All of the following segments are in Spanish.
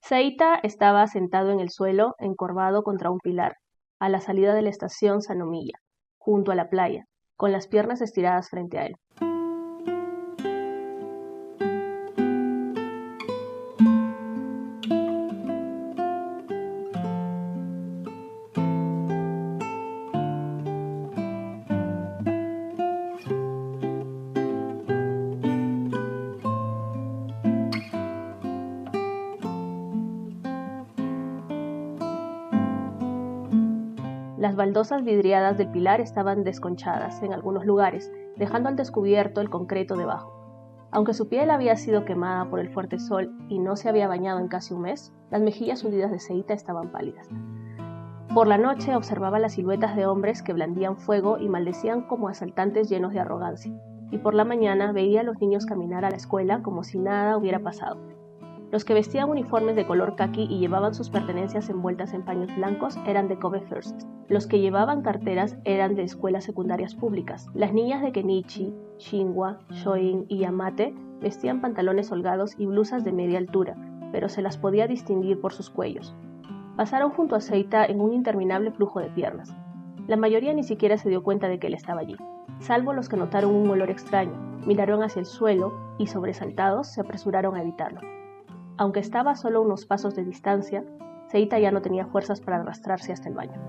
Seita estaba sentado en el suelo, encorvado contra un pilar, a la salida de la estación Sanomilla, junto a la playa, con las piernas estiradas frente a él. Las baldosas vidriadas del pilar estaban desconchadas en algunos lugares, dejando al descubierto el concreto debajo. Aunque su piel había sido quemada por el fuerte sol y no se había bañado en casi un mes, las mejillas hundidas de Seita estaban pálidas. Por la noche observaba las siluetas de hombres que blandían fuego y maldecían como asaltantes llenos de arrogancia, y por la mañana veía a los niños caminar a la escuela como si nada hubiera pasado. Los que vestían uniformes de color caqui y llevaban sus pertenencias envueltas en paños blancos eran de Kobe First. Los que llevaban carteras eran de escuelas secundarias públicas. Las niñas de Kenichi, Shinwa, Shoin y Yamate vestían pantalones holgados y blusas de media altura, pero se las podía distinguir por sus cuellos. Pasaron junto a Seita en un interminable flujo de piernas. La mayoría ni siquiera se dio cuenta de que él estaba allí, salvo los que notaron un olor extraño, miraron hacia el suelo y, sobresaltados, se apresuraron a evitarlo. Aunque estaba a solo unos pasos de distancia, Seita ya no tenía fuerzas para arrastrarse hasta el baño.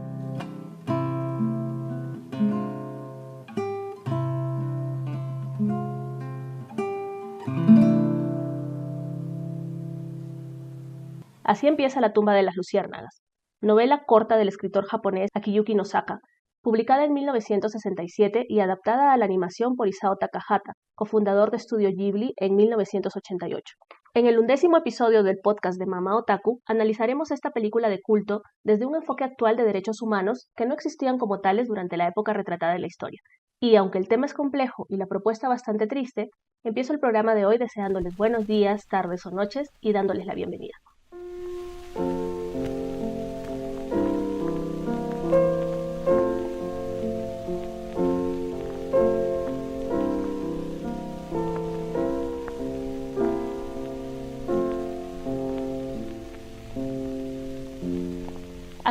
Así empieza La tumba de las luciérnagas, novela corta del escritor japonés Akiyuki Nosaka, publicada en 1967 y adaptada a la animación por Isao Takahata, cofundador de Estudio Ghibli en 1988. En el 11º episodio del podcast de Mama Otaku, analizaremos esta película de culto desde un enfoque actual de derechos humanos que no existían como tales durante la época retratada en la historia. Y aunque el tema es complejo y la propuesta bastante triste, empiezo el programa de hoy deseándoles buenos días, tardes o noches y dándoles la bienvenida.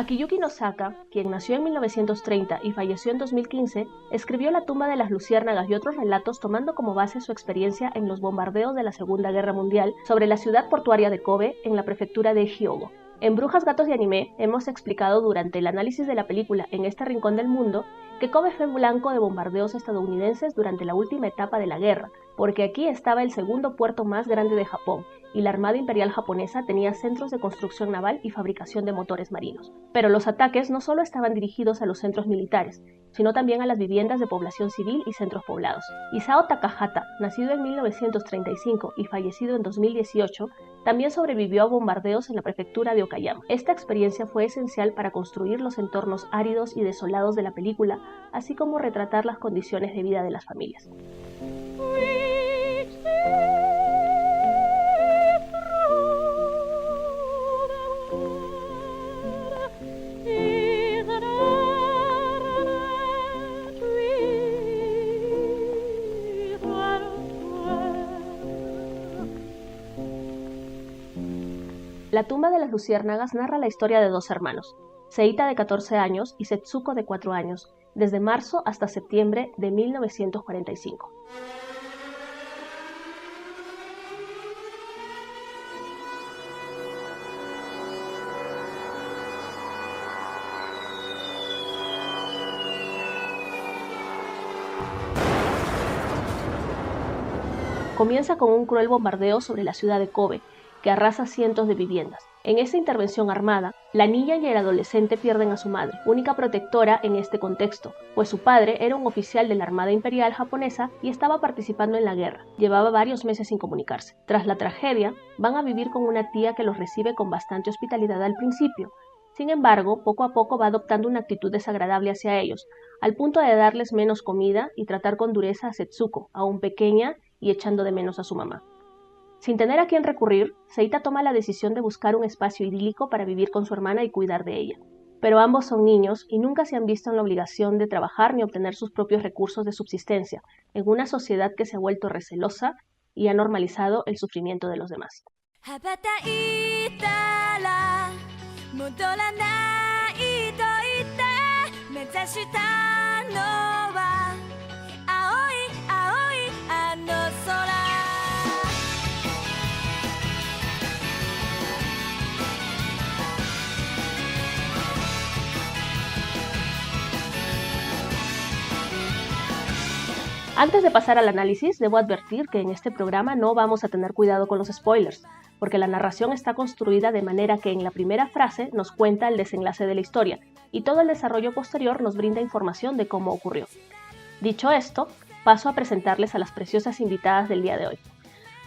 Akiyuki Nosaka, quien nació en 1930 y falleció en 2015, escribió La tumba de las luciérnagas y otros relatos tomando como base su experiencia en los bombardeos de la Segunda Guerra Mundial sobre la ciudad portuaria de Kobe en la prefectura de Hyogo. En Brujas, Gatos y Anime hemos explicado durante el análisis de la película En este rincón del mundo que Kobe fue blanco de bombardeos estadounidenses durante la última etapa de la guerra, porque aquí estaba el segundo puerto más grande de Japón, y la Armada Imperial japonesa tenía centros de construcción naval y fabricación de motores marinos. Pero los ataques no solo estaban dirigidos a los centros militares, sino también a las viviendas de población civil y centros poblados. Isao Takahata, nacido en 1935 y fallecido en 2018, también sobrevivió a bombardeos en la prefectura de Okayama. Esta experiencia fue esencial para construir los entornos áridos y desolados de la película, así como retratar las condiciones de vida de las familias. La tumba de las luciérnagas narra la historia de dos hermanos, Seita de 14 años y Setsuko de 4 años, desde marzo hasta septiembre de 1945. Comienza con un cruel bombardeo sobre la ciudad de Kobe, que arrasa cientos de viviendas. En esta intervención armada, la niña y el adolescente pierden a su madre, única protectora en este contexto, pues su padre era un oficial de la Armada Imperial japonesa y estaba participando en la guerra. Llevaba varios meses sin comunicarse. Tras la tragedia, van a vivir con una tía que los recibe con bastante hospitalidad al principio. Sin embargo, poco a poco va adoptando una actitud desagradable hacia ellos, al punto de darles menos comida y tratar con dureza a Setsuko, aún pequeña y echando de menos a su mamá. Sin tener a quién recurrir, Seita toma la decisión de buscar un espacio idílico para vivir con su hermana y cuidar de ella. Pero ambos son niños y nunca se han visto en la obligación de trabajar ni obtener sus propios recursos de subsistencia, en una sociedad que se ha vuelto recelosa y ha normalizado el sufrimiento de los demás. 戻らないと言って目指したのは青い青いあの空。Antes de pasar al análisis, debo advertir que en este programa no vamos a tener cuidado con los spoilers, porque la narración está construida de manera que en la primera frase nos cuenta el desenlace de la historia, y todo el desarrollo posterior nos brinda información de cómo ocurrió. Dicho esto, paso a presentarles a las preciosas invitadas del día de hoy.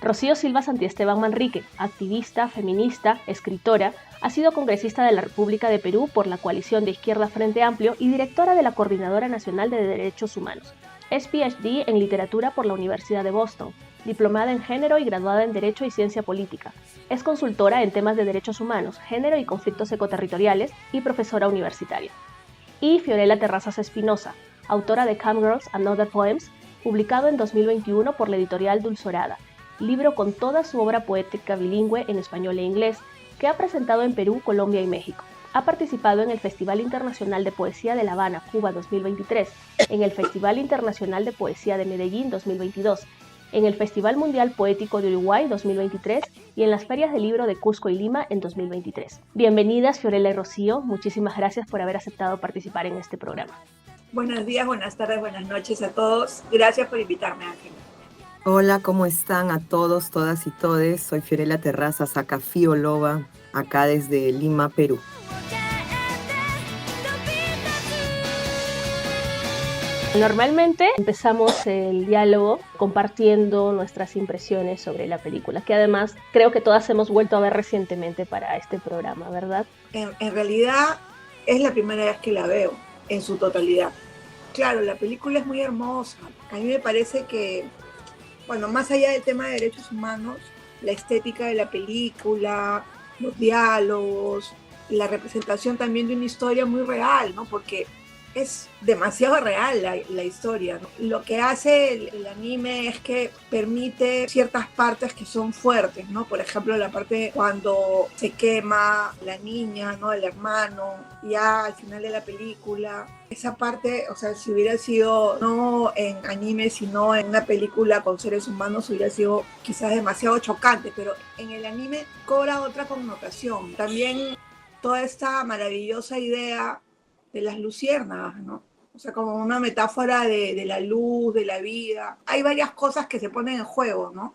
Rocío Silva Santiesteban Manrique, activista, feminista, escritora, ha sido congresista de la República de Perú por la coalición de Izquierda Frente Amplio y directora de la Coordinadora Nacional de Derechos Humanos. Es PhD en Literatura por la Universidad de Boston, diplomada en Género y graduada en Derecho y Ciencia Política. Es consultora en temas de derechos humanos, género y conflictos ecoterritoriales y profesora universitaria. Y Fiorella Terrazas Espinosa, autora de Come Girls and Other Poems, publicado en 2021 por la editorial Dulzorada, libro con toda su obra poética bilingüe en español e inglés, que ha presentado en Perú, Colombia y México. Ha participado en el Festival Internacional de Poesía de La Habana, Cuba 2023, en el Festival Internacional de Poesía de Medellín 2022, en el Festival Mundial Poético de Uruguay 2023 y en las ferias de libro de Cusco y Lima en 2023. Bienvenidas Fiorella y Rocío, muchísimas gracias por haber aceptado participar en este programa. Buenos días, buenas tardes, buenas noches a todos. Gracias por invitarme, Ángela. Hola, ¿cómo están a todos, todas y todes? Soy Fiorella Terrazas, acá Fioloba, acá desde Lima, Perú. Normalmente empezamos el diálogo compartiendo nuestras impresiones sobre la película, que además creo que todas hemos vuelto a ver recientemente para este programa, ¿verdad? En realidad es la primera vez que la veo en su totalidad. Claro, la película es muy hermosa. A mí me parece que, bueno, más allá del tema de derechos humanos, la estética de la película, los diálogos, la representación también de una historia muy real, ¿no? Porque es demasiado real la historia, ¿no? Lo que hace el anime es que permite ciertas partes que son fuertes, ¿no? Por ejemplo, la parte cuando se quema la niña, ¿no? El hermano, ya al final de la película. Esa parte, o sea, si hubiera sido no en anime, sino en una película con seres humanos, hubiera sido quizás demasiado chocante, pero en el anime cobra otra connotación. También toda esta maravillosa idea de las luciérnagas, ¿no? O sea, como una metáfora de la luz, de la vida. Hay varias cosas que se ponen en juego, ¿no?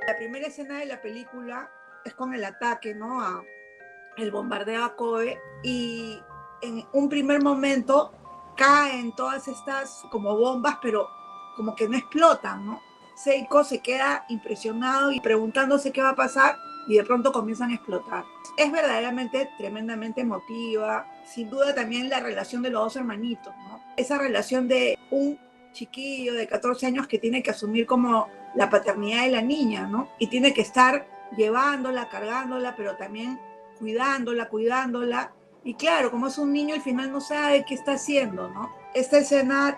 La primera escena de la película es con el ataque, ¿no? El bombardeo a Kobe, y en un primer momento caen todas estas como bombas, pero como que no explotan, ¿no? Seiko se queda impresionado y preguntándose qué va a pasar, y de pronto comienzan a explotar. Es verdaderamente tremendamente emotiva. Sin duda también la relación de los dos hermanitos, ¿no? Esa relación de un chiquillo de 14 años que tiene que asumir como la paternidad de la niña, ¿no? Y tiene que estar llevándola, cargándola, pero también cuidándola. Y claro, como es un niño, al final no sabe qué está haciendo, ¿no? Esta escena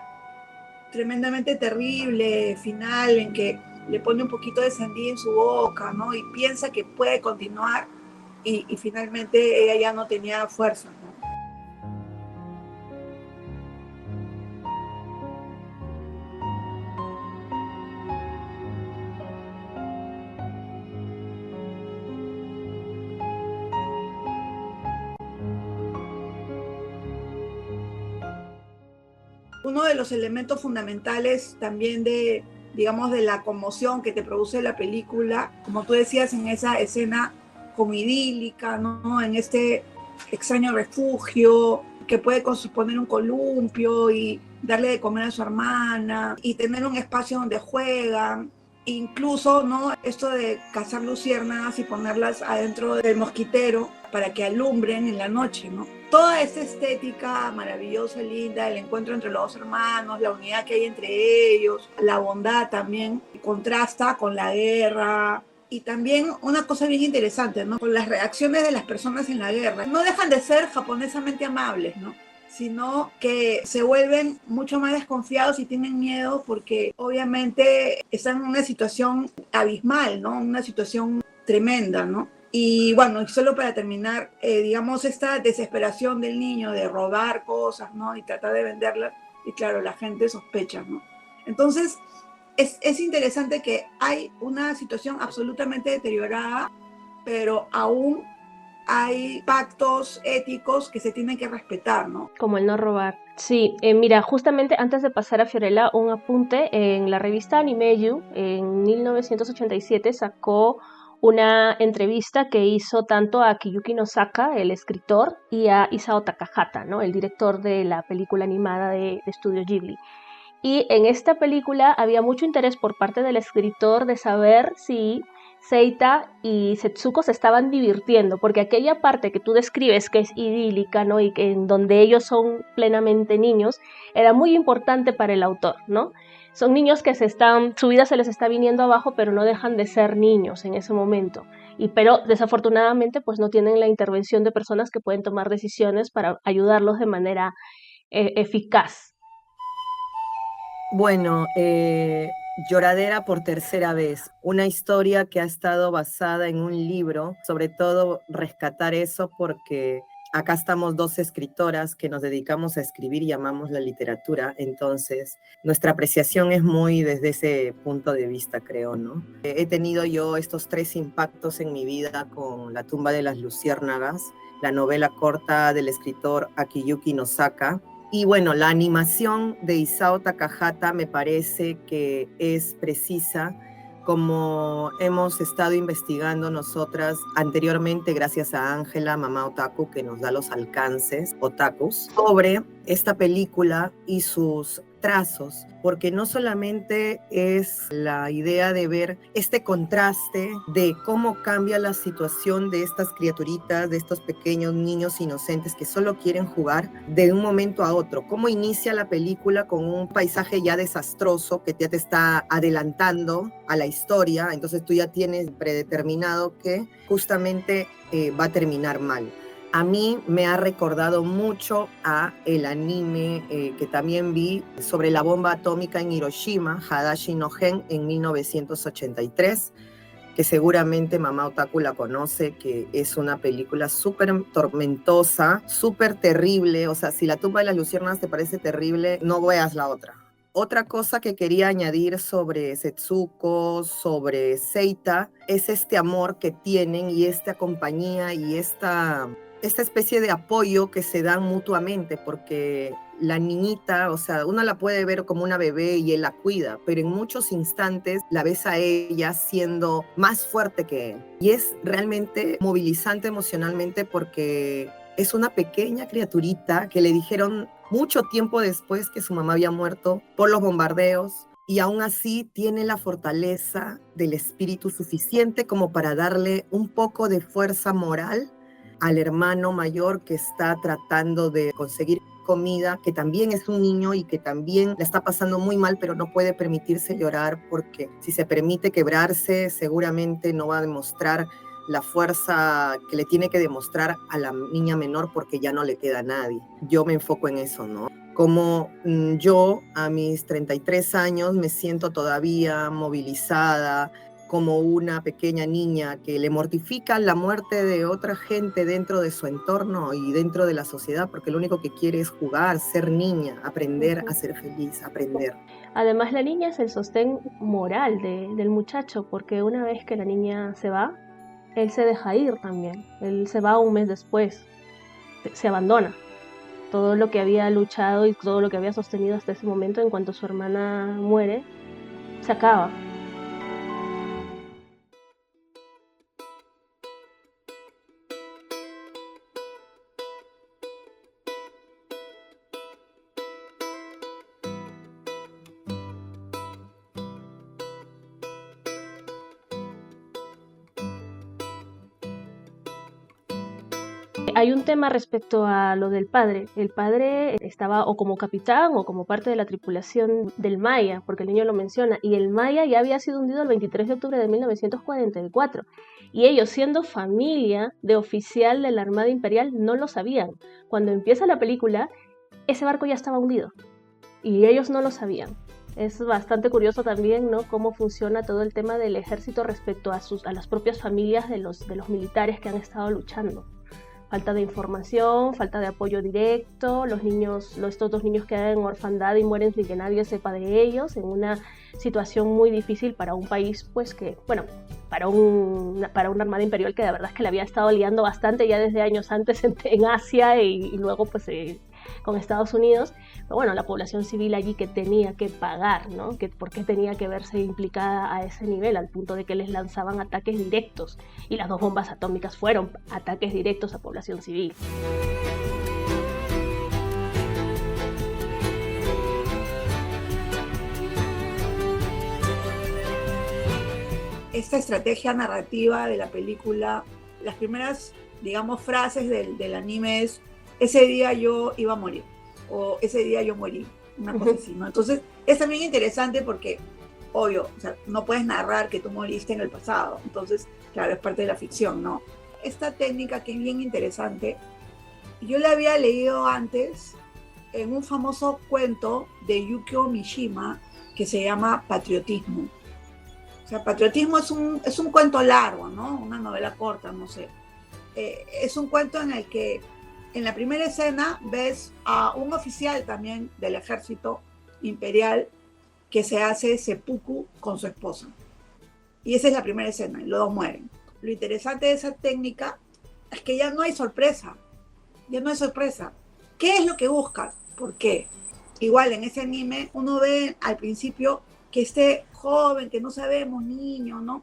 tremendamente terrible, final, en que le pone un poquito de sandía en su boca, ¿no? Y piensa que puede continuar, y finalmente ella ya no tenía fuerza, ¿no? Uno de los elementos fundamentales también de, digamos, de la conmoción que te produce la película, como tú decías, en esa escena como idílica, ¿no? En este extraño refugio que puede poner un columpio y darle de comer a su hermana y tener un espacio donde juegan. Incluso, ¿no? Esto de cazar luciérnagas y ponerlas adentro del mosquitero para que alumbren en la noche, ¿no? Toda esta estética maravillosa, linda, el encuentro entre los dos hermanos, la unidad que hay entre ellos, la bondad también, contrasta con la guerra. Y también una cosa bien interesante, ¿no? Con las reacciones de las personas en la guerra. No dejan de ser japonesamente amables, ¿no? sino que se vuelven mucho más desconfiados y tienen miedo porque obviamente están en una situación abismal, ¿no? Una situación tremenda, ¿no? Y bueno, y solo para terminar, digamos, esta desesperación del niño de robar cosas, ¿no? Y tratar de venderlas, y claro, la gente sospecha, ¿no? Entonces, es interesante que hay una situación absolutamente deteriorada, pero aún hay pactos éticos que se tienen que respetar, ¿no? Como el no robar. Sí, mira, justamente antes de pasar a Fiorella, un apunte, en la revista Animeyu, en 1987, sacó una entrevista que hizo tanto a Kiyuki Nosaka, el escritor, y a Isao Takahata, ¿no? El director de la película animada de Estudio Ghibli. Y en esta película había mucho interés por parte del escritor de saber si Seita y Setsuko se estaban divirtiendo, porque aquella parte que tú describes que es idílica, ¿no? Y que en donde ellos son plenamente niños, era muy importante para el autor, ¿no? Son niños que su vida se les está viniendo abajo, pero no dejan de ser niños en ese momento. Pero desafortunadamente pues no tienen la intervención de personas que pueden tomar decisiones para ayudarlos de manera eficaz. Bueno, Lloradera por tercera vez, una historia que ha estado basada en un libro, sobre todo rescatar eso porque acá estamos dos escritoras que nos dedicamos a escribir y amamos la literatura, entonces nuestra apreciación es muy desde ese punto de vista, creo, ¿no? He tenido yo estos 3 impactos en mi vida con La tumba de las luciérnagas, la novela corta del escritor Akiyuki Nosaka. Y bueno, la animación de Isao Takahata me parece que es precisa, como hemos estado investigando nosotras anteriormente, gracias a Ángela, Mamá Otaku, que nos da los alcances otakus, sobre esta película y sus trazos, porque no solamente es la idea de ver este contraste de cómo cambia la situación de estas criaturitas, de estos pequeños niños inocentes que solo quieren jugar de un momento a otro, cómo inicia la película con un paisaje ya desastroso que ya te está adelantando a la historia, entonces tú ya tienes predeterminado que justamente va a terminar mal. A mí me ha recordado mucho a el anime que también vi sobre la bomba atómica en Hiroshima, Hadashi no Gen, en 1983, que seguramente Mamá Otaku la conoce, que es una película súper tormentosa, súper terrible. O sea, si La tumba de las luciérnagas te parece terrible, no veas la otra. Otra cosa que quería añadir sobre Setsuko, sobre Seita, es este amor que tienen y esta compañía y esta especie de apoyo que se dan mutuamente, porque la niñita, o sea, uno la puede ver como una bebé y él la cuida, pero en muchos instantes la ves a ella siendo más fuerte que él. Y es realmente movilizante emocionalmente porque es una pequeña criaturita que le dijeron mucho tiempo después que su mamá había muerto por los bombardeos, y aún así tiene la fortaleza del espíritu suficiente como para darle un poco de fuerza moral al hermano mayor que está tratando de conseguir comida, que también es un niño y que también la está pasando muy mal, pero no puede permitirse llorar porque si se permite quebrarse, seguramente no va a demostrar la fuerza que le tiene que demostrar a la niña menor porque ya no le queda a nadie. Yo me enfoco en eso, ¿no? Como yo a mis 33 años me siento todavía movilizada, como una pequeña niña que le mortifica la muerte de otra gente dentro de su entorno y dentro de la sociedad, porque lo único que quiere es jugar, ser niña, aprender a ser feliz, aprender. Además, la niña es el sostén moral del muchacho, porque una vez que la niña se va, él se deja ir también. Él se va un mes después, se abandona. Todo lo que había luchado y todo lo que había sostenido hasta ese momento, en cuanto su hermana muere, se acaba. Hay un tema respecto a lo del padre. El padre estaba o como capitán o como parte de la tripulación del Maya, porque el niño lo menciona, y el Maya ya había sido hundido el 23 de octubre de 1944. Y ellos, siendo familia de oficial de la Armada Imperial, no lo sabían. Cuando empieza la película, ese barco ya estaba hundido y ellos no lo sabían. Es bastante curioso también, ¿no?, cómo funciona todo el tema del ejército respecto a las propias familias de los militares que han estado luchando. Falta de información, falta de apoyo directo, estos dos niños quedan en orfandad y mueren sin que nadie sepa de ellos, en una situación muy difícil para un país, pues que, bueno, para una armada imperial que la verdad es que le había estado liando bastante ya desde años antes en Asia y luego pues con Estados Unidos. Pero bueno, la población civil allí que tenía que pagar, ¿no? ¿Por qué tenía que verse implicada a ese nivel, al punto de que les lanzaban ataques directos? Y las 2 bombas atómicas fueron ataques directos a población civil. Esta estrategia narrativa de la película, las primeras, digamos, frases del anime es: ese día yo iba a morir, o ese día yo morí, una cosa así, ¿no? Entonces es también interesante porque, obvio, o sea, no puedes narrar que tú moriste en el pasado, entonces, claro, es parte de la ficción, ¿no? Esta técnica, que es bien interesante, yo la había leído antes en un famoso cuento de Yukio Mishima que se llama Patriotismo. O sea, Patriotismo es un cuento largo, ¿no? Una novela corta, no sé. Es un cuento en el que en la primera escena ves a un oficial también del ejército imperial que se hace seppuku con su esposa. Y esa es la primera escena, y los 2 mueren. Lo interesante de esa técnica es que ya no hay sorpresa. Ya no hay sorpresa. ¿Qué es lo que buscas? ¿Por qué? Igual en ese anime uno ve al principio que este joven, que no sabemos, niño, ¿no?,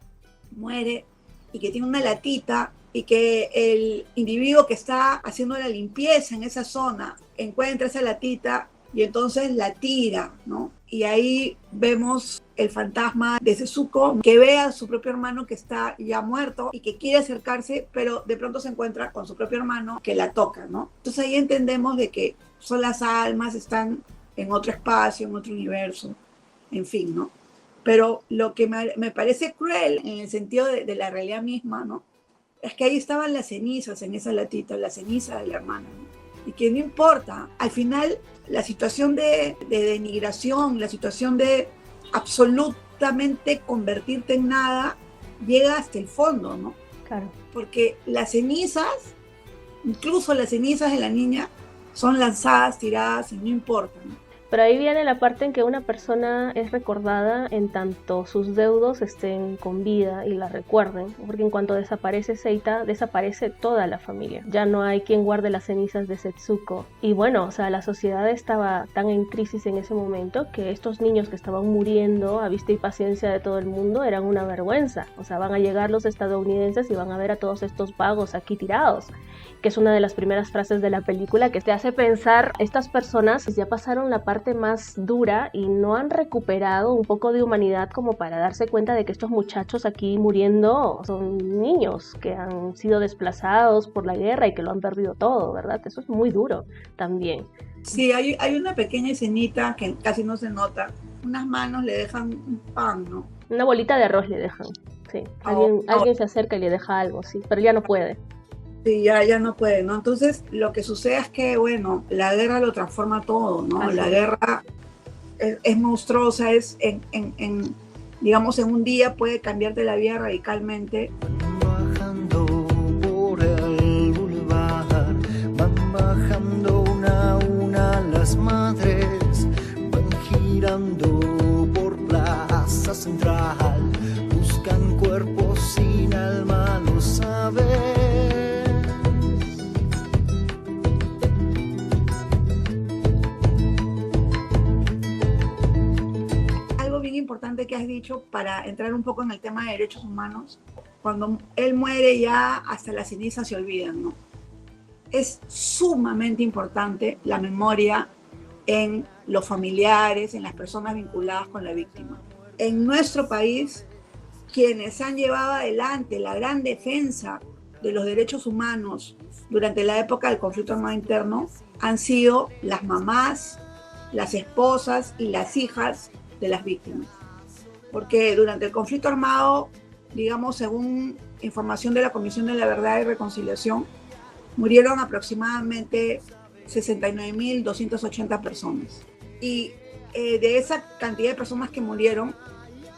muere, y que tiene una latita, y que el individuo que está haciendo la limpieza en esa zona encuentra esa latita y entonces la tira, ¿no? Y ahí vemos el fantasma de Setsuko, que ve a su propio hermano que está ya muerto y que quiere acercarse, pero de pronto se encuentra con su propio hermano que la toca, ¿no? Entonces ahí entendemos de que son las almas, están en otro espacio, en otro universo, en fin, ¿no? Pero lo que me parece cruel en el sentido de la realidad misma, ¿no?, es que ahí estaban las cenizas en esa latita, la ceniza de la hermana, ¿no? Y que no importa, al final la situación de denigración, la situación de absolutamente convertirte en nada, llega hasta el fondo, ¿no? Claro. Porque las cenizas, incluso las cenizas de la niña, son lanzadas, tiradas y no importa, ¿no? Pero ahí viene la parte en que una persona es recordada en tanto sus deudos estén con vida y la recuerden, porque en cuanto desaparece Seita, desaparece toda la familia. Ya no hay quien guarde las cenizas de Setsuko. Y bueno, o sea, la sociedad estaba tan en crisis en ese momento que estos niños que estaban muriendo a vista y paciencia de todo el mundo eran una vergüenza. O sea, van a llegar los estadounidenses y van a ver a todos estos vagos aquí tirados, que es una de las primeras frases de la película, que te hace pensar, estas personas ya pasaron la parte más dura y no han recuperado un poco de humanidad como para darse cuenta de que estos muchachos aquí muriendo son niños que han sido desplazados por la guerra y que lo han perdido todo, ¿verdad? Eso es muy duro también. Sí, hay una pequeña escenita que casi no se nota. Unas manos le dejan un pan, ¿no? Una bolita de arroz le dejan, sí. Alguien se acerca y le deja algo, sí, pero ya no puede. Sí, ya no puede, ¿no? Entonces, lo que sucede es que, bueno, la guerra lo transforma todo, ¿no? Así la es. guerra es monstruosa, digamos, en un día puede cambiarte la vida radicalmente. Bajando por el boulevard, van bajando una a una las madres, van girando por Plaza Central, buscan cuerpos sin alma, lo saben. Bien importante que has dicho para entrar un poco en el tema de derechos humanos, cuando él muere ya hasta las cenizas se olvidan, ¿no? Es sumamente importante la memoria en los familiares, en las personas vinculadas con la víctima. En nuestro país, quienes han llevado adelante la gran defensa de los derechos humanos durante la época del conflicto armado interno han sido las mamás, las esposas y las hijas de las víctimas, porque durante el conflicto armado, digamos, según información de la Comisión de la Verdad y Reconciliación, murieron aproximadamente 69.280 personas. Y de esa cantidad de personas que murieron,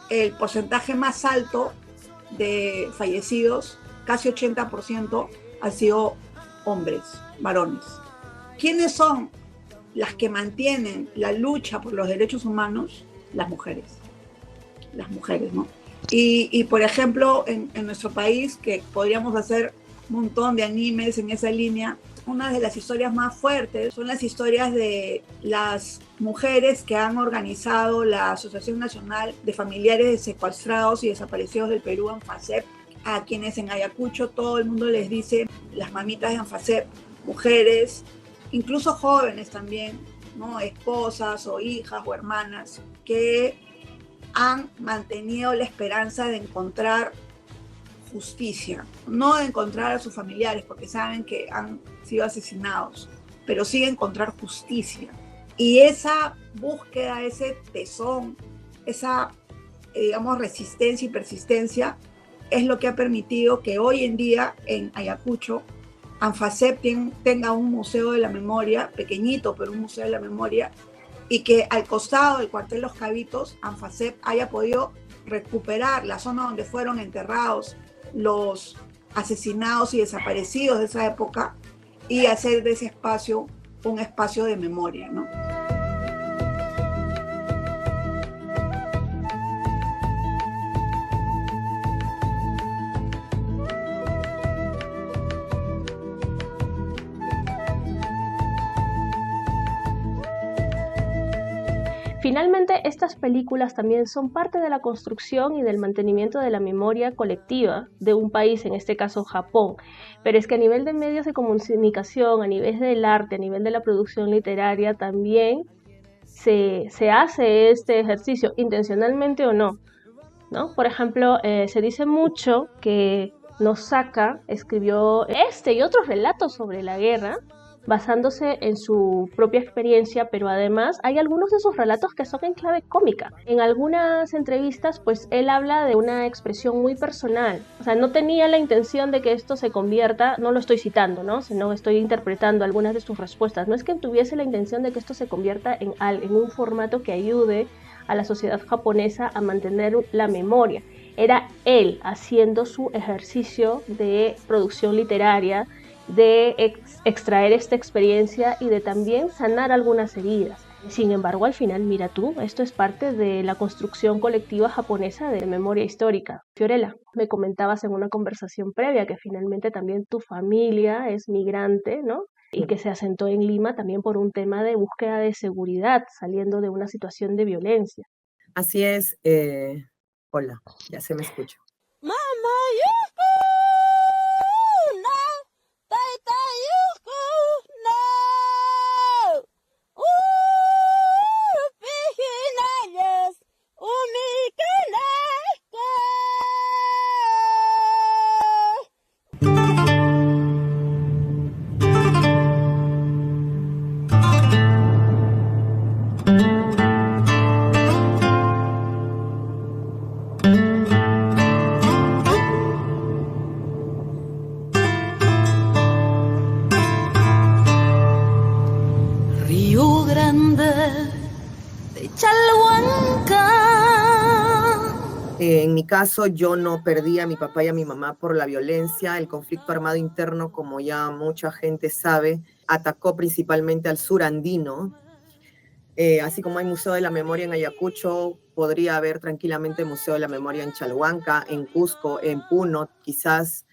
el porcentaje más alto de fallecidos, casi 80%, han sido hombres, varones. ¿Quiénes son las que mantienen la lucha por los derechos humanos? Las mujeres, ¿no? Y por ejemplo, en nuestro país, que podríamos hacer un montón de animes en esa línea, una de las historias más fuertes son las historias de las mujeres que han organizado la Asociación Nacional de Familiares de Secuestrados y Desaparecidos del Perú, ANFASEP, a quienes en Ayacucho todo el mundo les dice las mamitas de ANFASEP, mujeres, incluso jóvenes también, ¿no? Esposas o hijas o hermanas, que han mantenido la esperanza de encontrar justicia, no de encontrar a sus familiares porque saben que han sido asesinados, pero sí de encontrar justicia. Y esa búsqueda, ese tesón, esa, digamos, resistencia y persistencia es lo que ha permitido que hoy en día en Ayacucho ANFASEP tenga un museo de la memoria, pequeñito, pero un museo de la memoria, y que al costado del cuartel Los Cabitos, ANFASEP haya podido recuperar la zona donde fueron enterrados los asesinados y desaparecidos de esa época y hacer de ese espacio un espacio de memoria, ¿no? Finalmente, estas películas también son parte de la construcción y del mantenimiento de la memoria colectiva de un país, en este caso Japón. Pero es que a nivel de medios de comunicación, a nivel del arte, a nivel de la producción literaria, también se hace este ejercicio, intencionalmente o no, ¿no? Por ejemplo, se dice mucho que Nosaka escribió este y otros relatos sobre la guerra, basándose en su propia experiencia, pero además hay algunos de sus relatos que son en clave cómica. En algunas entrevistas, pues él habla de una expresión muy personal. O sea, no tenía la intención de que esto se convierta, no lo estoy citando, ¿no? Sino estoy interpretando algunas de sus respuestas. No es que tuviese la intención de que esto se convierta en un formato que ayude a la sociedad japonesa a mantener la memoria. Era él haciendo su ejercicio de producción literaria, de extraer esta experiencia y de también sanar algunas heridas. Sin embargo, al final, mira tú, esto es parte de la construcción colectiva japonesa de memoria histórica. Fiorella, me comentabas en una conversación previa que finalmente también tu familia es migrante, ¿no? Y que se asentó en Lima también por un tema de búsqueda de seguridad, saliendo de una situación de violencia. Así es. Hola, ya se me escucha. Mamá, Río Grande de Chalhuanca. En mi caso, yo no perdí a mi papá y a mi mamá por la violencia. El conflicto armado interno, como ya mucha gente sabe, atacó principalmente al sur andino. Así como hay Museo de la Memoria en Ayacucho, podría haber tranquilamente Museo de la Memoria en Chalhuanca, en Cusco, en Puno, quizás.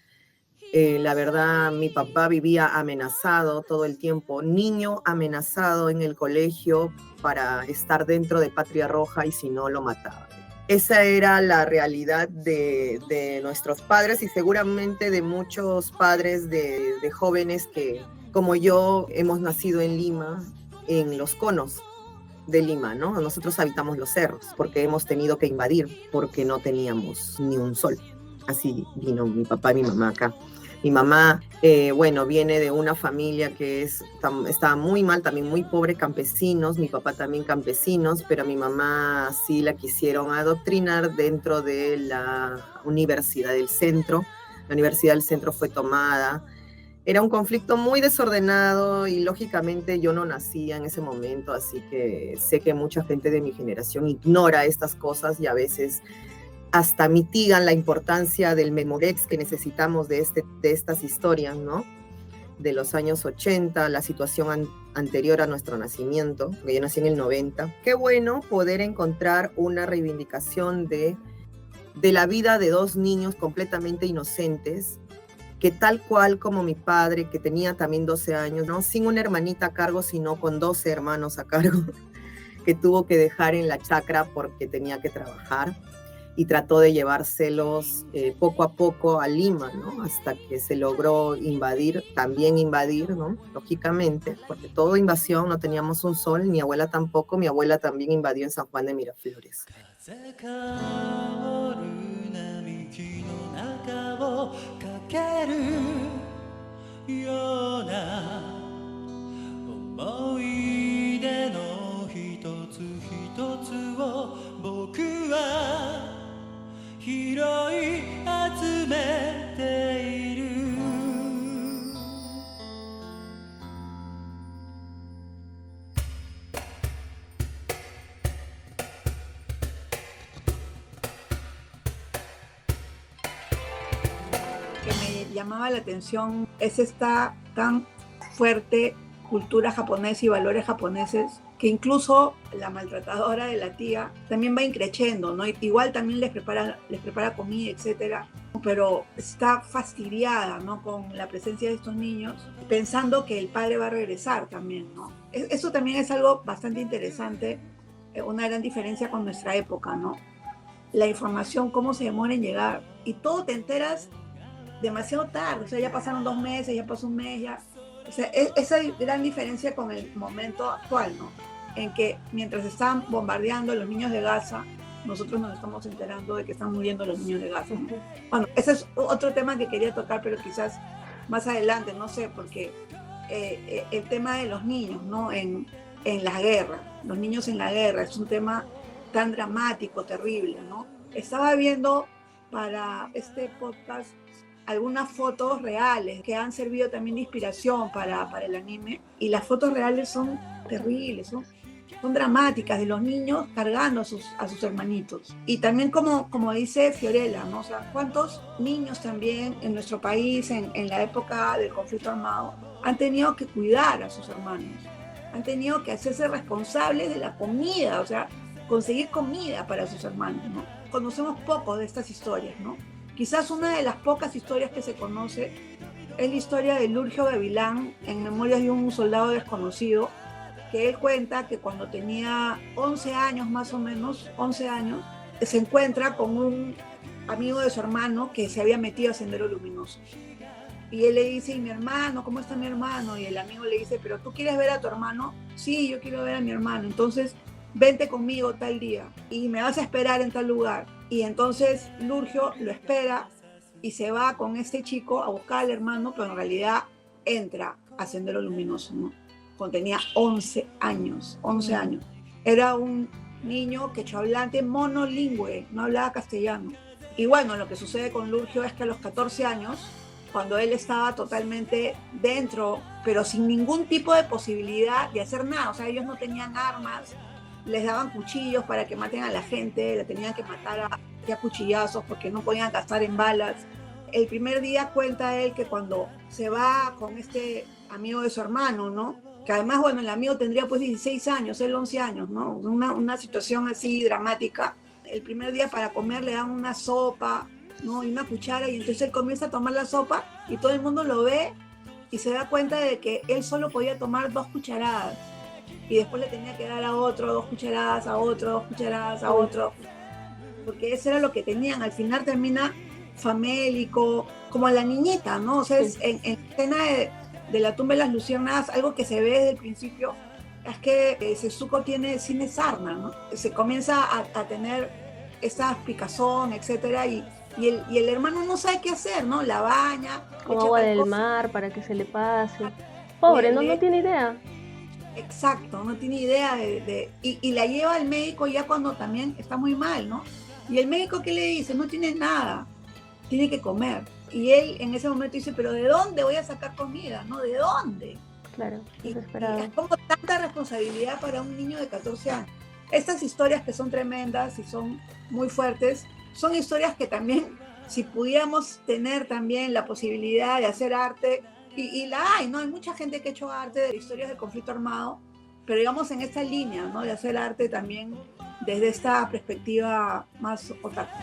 La verdad, mi papá vivía amenazado todo el tiempo, niño amenazado en el colegio para estar dentro de Patria Roja y si no lo mataba. Esa era la realidad de nuestros padres y seguramente de muchos padres de jóvenes que, como yo, hemos nacido en Lima, en los conos de Lima, ¿no? Nosotros habitamos los cerros porque hemos tenido que invadir porque no teníamos ni un sol. Así vino mi papá y mi mamá acá. Mi mamá, bueno, viene de una familia que estaba muy mal, también muy pobre, campesinos, mi papá también campesinos, pero a mi mamá sí la quisieron adoctrinar dentro de la Universidad del Centro. La Universidad del Centro fue tomada Era un conflicto muy desordenado y lógicamente yo no nacía en ese momento, así que sé que mucha gente de mi generación ignora estas cosas y a veces hasta mitigan la importancia del memorex que necesitamos de estas historias, ¿no? De los años 80, la situación anterior a nuestro nacimiento, porque yo nací en el 90. Qué bueno poder encontrar una reivindicación de la vida de dos niños completamente inocentes, que tal cual como mi padre, que tenía también 12 años, ¿no? Sin una hermanita a cargo, sino con 12 hermanos a cargo, que tuvo que dejar en la chacra porque tenía que trabajar, y trató de llevárselos poco a poco a Lima, ¿no? Hasta que se logró invadir, ¿no? Lógicamente, porque todo invasión, no teníamos un sol, mi abuela tampoco, mi abuela también invadió en San Juan de Miraflores. Que me llamaba la atención es esta tan fuerte cultura japonesa y valores japoneses, que incluso la maltratadora de la tía también va increciendo, ¿no? Igual también les prepara comida, etcétera, pero está fastidiada, ¿no? Con la presencia de estos niños, pensando que el padre va a regresar también, ¿no? Eso también es algo bastante interesante, una gran diferencia con nuestra época, ¿no? La información, cómo se demora en llegar, y todo te enteras demasiado tarde, o sea, ya pasaron 2 meses, ya pasó un mes, ya. O sea, esa gran diferencia con el momento actual, ¿no? En que mientras están bombardeando los niños de Gaza, nosotros nos estamos enterando de que están muriendo los niños de Gaza, ¿no? Bueno, ese es otro tema que quería tocar, pero quizás más adelante, no sé, porque el tema de los niños, ¿no? En la guerra, los niños en la guerra, es un tema tan dramático, terrible, ¿no? Estaba viendo para este podcast algunas fotos reales que han servido también de inspiración para el anime, y las fotos reales son terribles, son dramáticas, de los niños cargando a sus hermanitos. Y también como dice Fiorella, ¿no? O sea, ¿cuántos niños también en nuestro país, en la época del conflicto armado, han tenido que cuidar a sus hermanos? Han tenido que hacerse responsables de la comida, o sea, conseguir comida para sus hermanos, ¿no? Conocemos poco de estas historias, ¿no? Quizás una de las pocas historias que se conoce es la historia de Lurgio Gavilán, en Memorias de un soldado desconocido, que él cuenta que cuando tenía 11 años, más o menos, 11 años, se encuentra con un amigo de su hermano que se había metido a Sendero Luminoso. Y él le dice, ¿y mi hermano? ¿Cómo está mi hermano? Y el amigo le dice, ¿pero tú quieres ver a tu hermano? Sí, yo quiero ver a mi hermano. Entonces, vente conmigo tal día y me vas a esperar en tal lugar. Y entonces Lurgio lo espera y se va con este chico a buscar al hermano, pero en realidad entra a Sendero Luminoso, ¿no? Cuando tenía 11 años. Era un niño quechohablante monolingüe, no hablaba castellano. Y bueno, lo que sucede con Lurgio es que a los 14 años, cuando él estaba totalmente dentro, pero sin ningún tipo de posibilidad de hacer nada, o sea, ellos no tenían armas, les daban cuchillos para que maten a la gente, la tenían que matar a cuchillazos porque no podían gastar en balas. El primer día cuenta él que cuando se va con este amigo de su hermano, ¿no? Que además, bueno, el amigo tendría pues 16 años, él 11 años, ¿no? Una situación así dramática. El primer día para comer le dan una sopa, ¿no? Y una cuchara, y entonces él comienza a tomar la sopa y todo el mundo lo ve y se da cuenta de que él solo podía tomar 2 cucharadas. Y después le tenía que dar a otro 2 cucharadas, a otro 2 cucharadas, a otro, porque eso era lo que tenían. Al final termina famélico, como la niñita, ¿no? O sea, es, en la escena de la tumba de las luciérnagas, algo que se ve desde el principio es que Setsuko tiene cine sarna, ¿no? Se comienza a tener esa picazón, etcétera, y el hermano no sabe qué hacer, ¿no? La baña, Con agua del mar para que se le pase. Pobre, no tiene idea. Exacto, no tiene idea y la lleva al médico ya cuando también está muy mal, ¿no? Y el médico, ¿qué le dice? No tiene nada, tiene que comer. Y él en ese momento dice, pero ¿de dónde voy a sacar comida? ¿No? ¿De dónde? Claro, Y desesperado. es como tanta responsabilidad para un niño de 14 años. Estas historias que son tremendas y son muy fuertes, son historias que también, si pudiéramos tener también la posibilidad de hacer arte, y la hay, ¿no? Hay mucha gente que ha hecho arte de historias de conflicto armado, pero digamos en esta línea, ¿no? De hacer arte también desde esta perspectiva más otaku.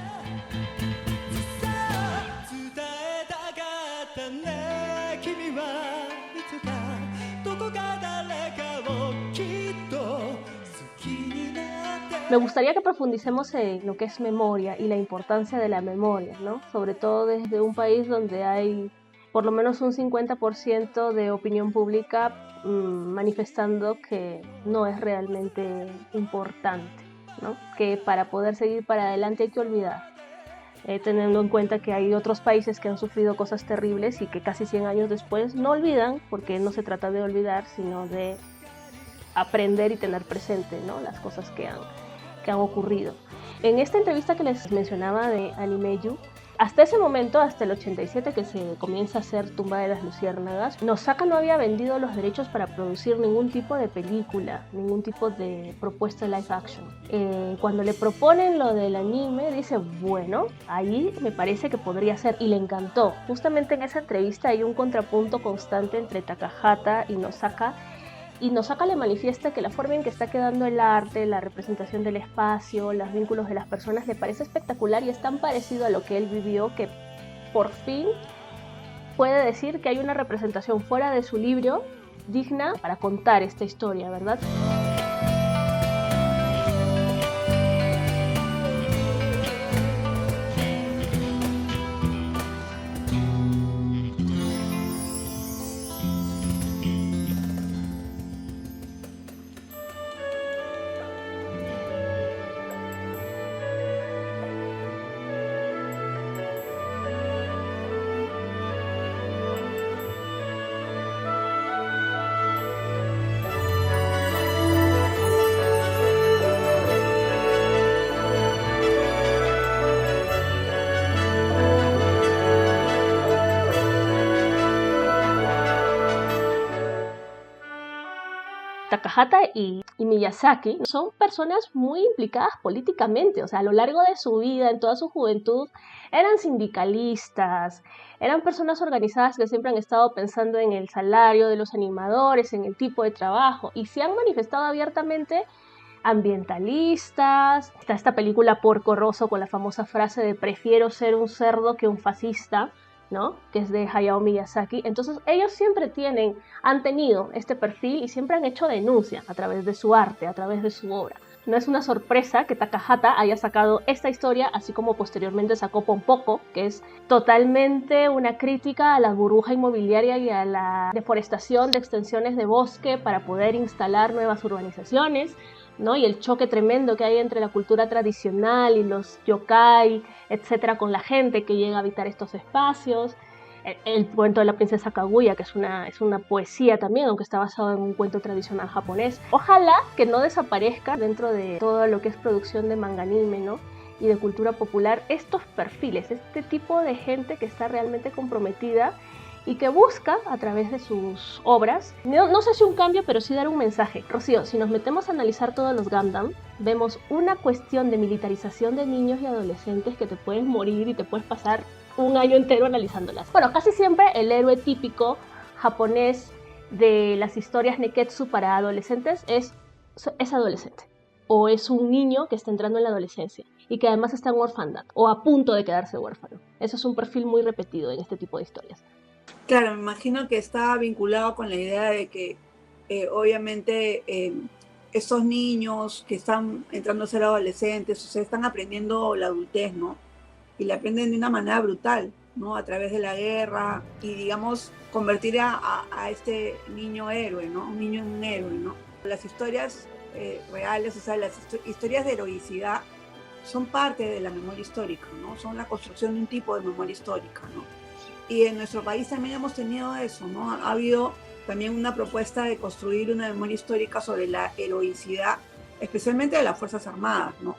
Me gustaría que profundicemos en lo que es memoria y la importancia de la memoria, ¿no? Sobre todo desde un país donde hay por lo menos un 50% de opinión pública manifestando que no es realmente importante, ¿no? Que para poder seguir para adelante hay que olvidar. Teniendo en cuenta que hay otros países que han sufrido cosas terribles y que casi 100 años después no olvidan, porque no se trata de olvidar, sino de aprender y tener presente, ¿no? Las cosas que han ocurrido. En esta entrevista que les mencionaba de Animeyu, hasta ese momento, hasta el 87 que se comienza a hacer Tumba de las Luciérnagas, Nosaka no había vendido los derechos para producir ningún tipo de película, ningún tipo de propuesta de live action. Cuando le proponen lo del anime, dice, bueno, ahí me parece que podría ser, y le encantó. Justamente en esa entrevista hay un contrapunto constante entre Takahata y Nosaka, y Nosaka le manifiesta que la forma en que está quedando el arte, la representación del espacio, los vínculos de las personas le parece espectacular y es tan parecido a lo que él vivió que por fin puede decir que hay una representación fuera de su libro digna para contar esta historia, ¿verdad? Takahata y Miyazaki son personas muy implicadas políticamente, o sea, a lo largo de su vida, en toda su juventud, eran sindicalistas, eran personas organizadas que siempre han estado pensando en el salario de los animadores, en el tipo de trabajo, y se han manifestado abiertamente ambientalistas. Está esta película Porco Rosso con la famosa frase de prefiero ser un cerdo que un fascista, ¿no? Que es de Hayao Miyazaki. Entonces ellos siempre han tenido este perfil y siempre han hecho denuncia a través de su arte, a través de su obra. No es una sorpresa que Takahata haya sacado esta historia, así como posteriormente sacó Pompoco, que es totalmente una crítica a la burbuja inmobiliaria y a la deforestación de extensiones de bosque para poder instalar nuevas urbanizaciones, ¿no? Y el choque tremendo que hay entre la cultura tradicional y los yokai, etcétera, con la gente que llega a habitar estos espacios. El cuento de la princesa Kaguya, que es una poesía también, aunque está basado en un cuento tradicional japonés. Ojalá que no desaparezca dentro de todo lo que es producción de manga anime, ¿no? Y de cultura popular, estos perfiles, este tipo de gente que está realmente comprometida y que busca a través de sus obras, no sé si un cambio, pero sí dar un mensaje. Rocío, si nos metemos a analizar todos los Gundam, vemos una cuestión de militarización de niños y adolescentes que te puedes morir y te puedes pasar un año entero analizándolas. Bueno, casi siempre el héroe típico japonés de las historias neketsu para adolescentes es adolescente, o es un niño que está entrando en la adolescencia y que además está en orfandad o a punto de quedarse huérfano. Eso es un perfil muy repetido en este tipo de historias. Claro, me imagino que está vinculado con la idea de que obviamente esos niños que están entrando a ser adolescentes, o sea, están aprendiendo la adultez, ¿no? Y la aprenden de una manera brutal, ¿no? A través de la guerra y, digamos, convertir a este niño héroe, ¿no? Un niño en un héroe, ¿no? Las historias reales, o sea, las historias de heroicidad son parte de la memoria histórica, ¿no? Son la construcción de un tipo de memoria histórica, ¿no? Y en nuestro país también hemos tenido eso, ¿no? Ha habido también una propuesta de construir una memoria histórica sobre la heroicidad, especialmente de las Fuerzas Armadas, ¿no?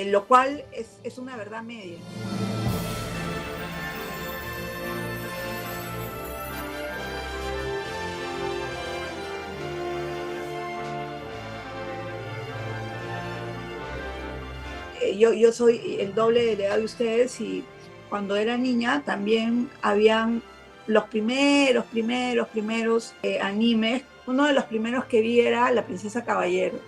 Lo cual es una verdad media. yo soy el doble de la edad de ustedes y cuando era niña también habían los primeros animes. Uno de los primeros que vi era La Princesa Caballero.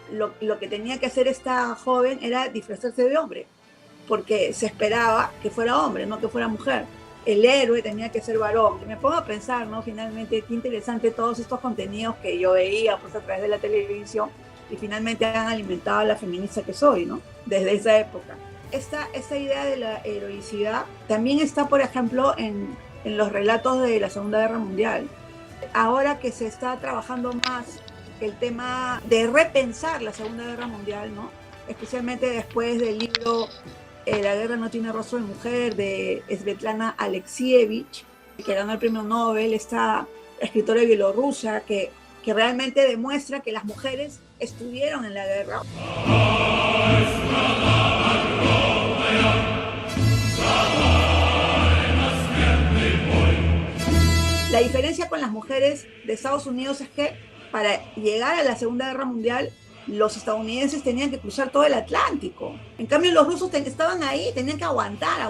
Lo que tenía que hacer esta joven era disfrazarse de hombre, porque se esperaba que fuera hombre, no que fuera mujer. El héroe tenía que ser varón. Y me pongo a pensar, ¿no? Finalmente, qué interesante todos estos contenidos que yo veía pues, a través de la televisión y finalmente han alimentado a la feminista que soy, ¿no? Desde esa época. Esta idea de la heroicidad también está, por ejemplo, en los relatos de la Segunda Guerra Mundial. Ahora que se está trabajando más el tema de repensar la Segunda Guerra Mundial, ¿no? Especialmente después del libro La guerra no tiene rostro de mujer, de Svetlana Alexievich, que ganó el premio Nobel, esta escritora bielorrusa que realmente demuestra que las mujeres estuvieron en la guerra. La diferencia con las mujeres de Estados Unidos es que para llegar a la Segunda Guerra Mundial, los estadounidenses tenían que cruzar todo el Atlántico. En cambio, los rusos estaban ahí, tenían que aguantar.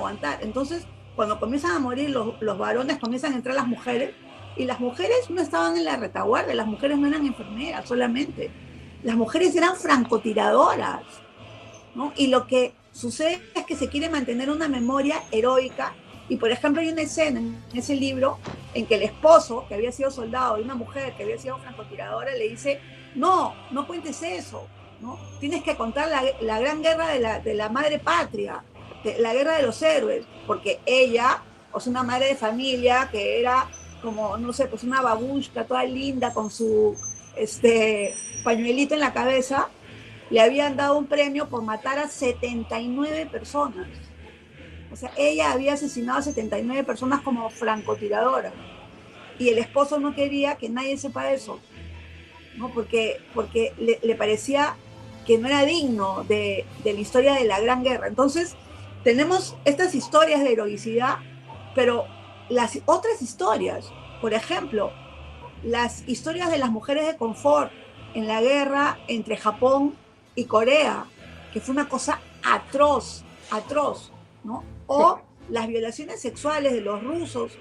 Entonces, cuando comienzan a morir los varones, comienzan a entrar las mujeres, y las mujeres no estaban en la retaguardia, las mujeres no eran enfermeras solamente. Las mujeres eran francotiradoras, ¿no? Y lo que sucede es que se quiere mantener una memoria heroica. Y, por ejemplo, hay una escena en ese libro en que el esposo, que había sido soldado, de una mujer que había sido francotiradora, le dice, no cuentes eso, ¿no? Tienes que contar la gran guerra de la madre patria, la guerra de los héroes, porque ella, o sea, una madre de familia que era como, no sé, pues una babushka toda linda con su pañuelito en la cabeza, le habían dado un premio por matar a 79 personas. O sea, ella había asesinado a 79 personas como francotiradora. Y el esposo no quería que nadie sepa eso, ¿no? Porque le parecía que no era digno de la historia de la Gran Guerra. Entonces, tenemos estas historias de heroicidad, pero las otras historias, por ejemplo, las historias de las mujeres de confort en la guerra entre Japón y Corea, que fue una cosa atroz, ¿no? O las violaciones sexuales de los rusos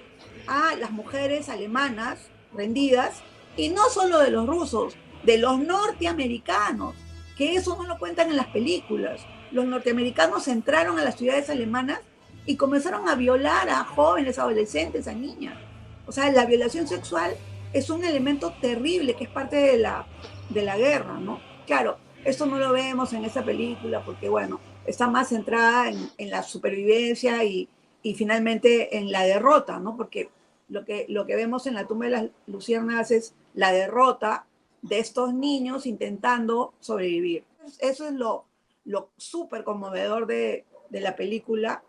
a las mujeres alemanas rendidas, y no solo de los rusos, de los norteamericanos, que eso no lo cuentan en las películas. Los norteamericanos entraron a las ciudades alemanas y comenzaron a violar a jóvenes, adolescentes, a niñas. O sea, la violación sexual es un elemento terrible que es parte de la guerra, ¿no? Claro, esto no lo vemos en esa película porque, bueno, está más centrada en la supervivencia y finalmente en la derrota, ¿no? Porque lo que vemos en La tumba de las luciérnagas es la derrota de estos niños intentando sobrevivir. Eso es lo súper conmovedor de la película,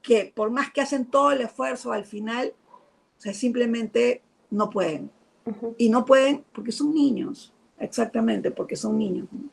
que por más que hacen todo el esfuerzo al final, o sea, simplemente no pueden. Uh-huh. Y no pueden porque son niños, exactamente, porque son niños, ¿no?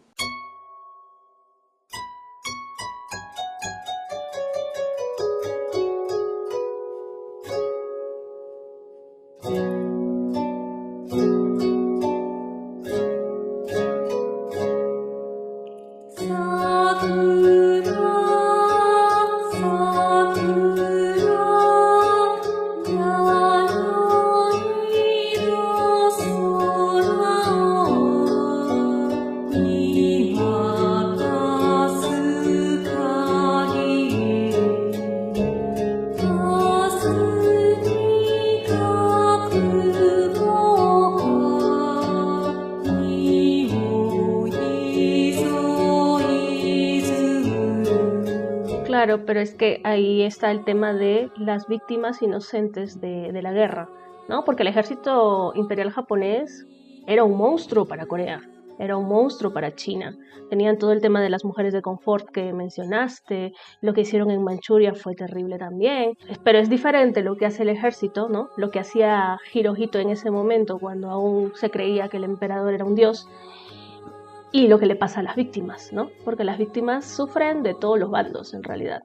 Claro, pero es que ahí está el tema de las víctimas inocentes de la guerra, ¿no? Porque el ejército imperial japonés era un monstruo para Corea, era un monstruo para China. Tenían todo el tema de las mujeres de confort que mencionaste, lo que hicieron en Manchuria fue terrible también, pero es diferente lo que hace el ejército, ¿no? Lo que hacía Hirohito en ese momento, cuando aún se creía que el emperador era un dios, y lo que le pasa a las víctimas, ¿no? Porque las víctimas sufren de todos los bandos, en realidad.